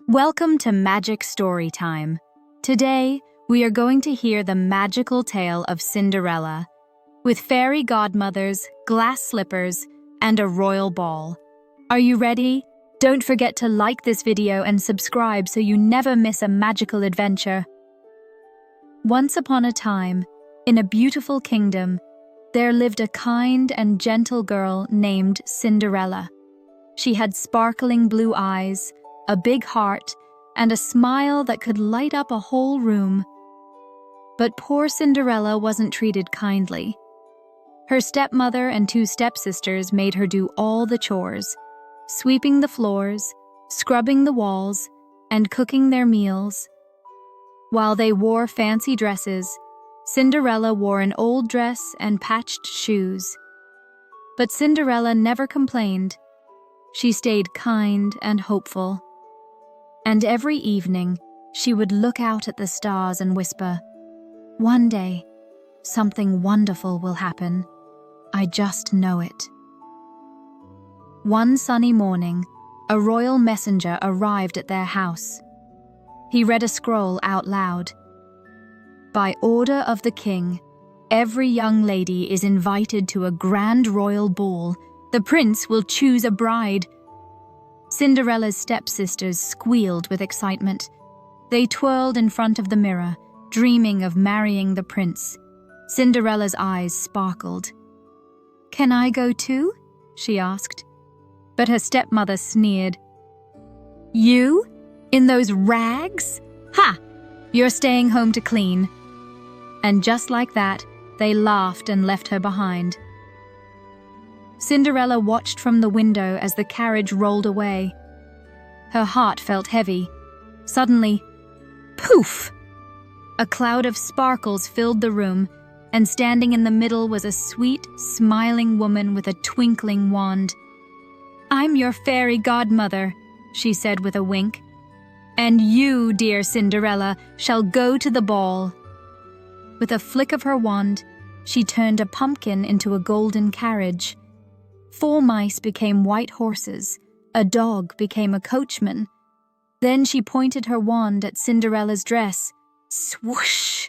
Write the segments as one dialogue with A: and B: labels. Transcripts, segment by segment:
A: Welcome to Magic Storytime. Today, we are going to hear the magical tale of Cinderella, with fairy godmothers, glass slippers, and a royal ball. Are you ready? Don't forget to like this video and subscribe so you never miss a magical adventure. Once upon a time, in a beautiful kingdom, there lived a kind and gentle girl named Cinderella. She had sparkling blue eyes, a big heart, and a smile that could light up a whole room. But poor Cinderella wasn't treated kindly. Her stepmother and two stepsisters made her do all the chores, sweeping the floors, scrubbing the walls, and cooking their meals. While they wore fancy dresses, Cinderella wore an old dress and patched shoes. But Cinderella never complained. She stayed kind and hopeful. And every evening, she would look out at the stars and whisper, "One day, something wonderful will happen. I just know it." One sunny morning, a royal messenger arrived at their house. He read a scroll out loud. "By order of the king, every young lady is invited to a grand royal ball. The prince will choose a bride." Cinderella's stepsisters squealed with excitement. They twirled in front of the mirror, dreaming of marrying the prince. Cinderella's eyes sparkled. "Can I go too?" she asked. But her stepmother sneered. "You? In those rags? Ha! You're staying home to clean." And just like that, they laughed and left her behind. Cinderella watched from the window as the carriage rolled away. Her heart felt heavy. Suddenly, poof! A cloud of sparkles filled the room, and standing in the middle was a sweet, smiling woman with a twinkling wand. "I'm your fairy godmother," she said with a wink. "And you, dear Cinderella, shall go to the ball." With a flick of her wand, she turned a pumpkin into a golden carriage. 4 mice became white horses, a dog became a coachman. Then she pointed her wand at Cinderella's dress. Swoosh!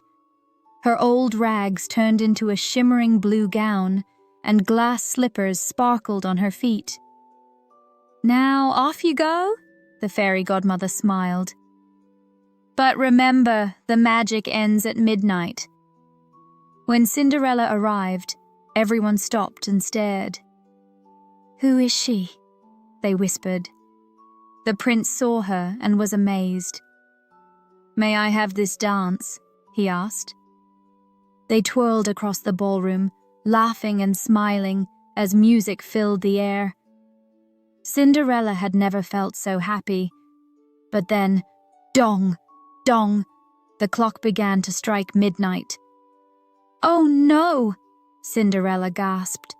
A: Her old rags turned into a shimmering blue gown, and glass slippers sparkled on her feet. "Now off you go," the fairy godmother smiled. "But remember, the magic ends at midnight." When Cinderella arrived, everyone stopped and stared. "Who is she?" they whispered. The prince saw her and was amazed. "May I have this dance?" he asked. They twirled across the ballroom, laughing and smiling as music filled the air. Cinderella had never felt so happy. But then, dong, dong, the clock began to strike midnight. "Oh no!" Cinderella gasped.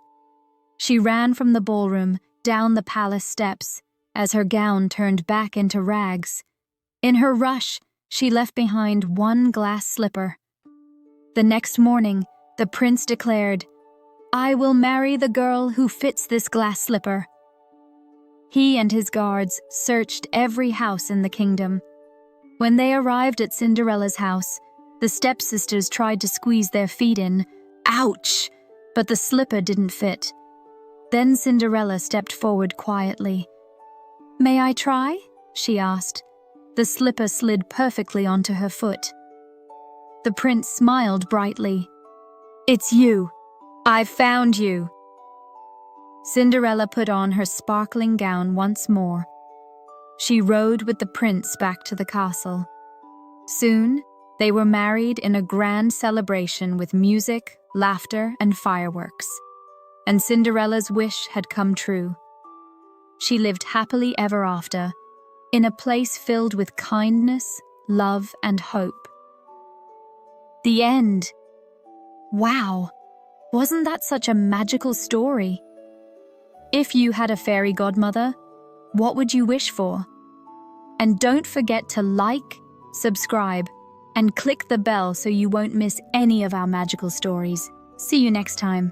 A: She ran from the ballroom, down the palace steps, as her gown turned back into rags. In her rush, she left behind one glass slipper. The next morning, the prince declared, "I will marry the girl who fits this glass slipper." He and his guards searched every house in the kingdom. When they arrived at Cinderella's house, the stepsisters tried to squeeze their feet in. Ouch! But the slipper didn't fit. Then Cinderella stepped forward quietly. "May I try?" she asked. The slipper slid perfectly onto her foot. The prince smiled brightly. "It's you. I've found you." Cinderella put on her sparkling gown once more. She rode with the prince back to the castle. Soon, they were married in a grand celebration with music, laughter, and fireworks. And Cinderella's wish had come true. She lived happily ever after, in a place filled with kindness, love, and hope. The end. Wow, wasn't that such a magical story? If you had a fairy godmother, what would you wish for? And don't forget to like, subscribe, and click the bell so you won't miss any of our magical stories. See you next time.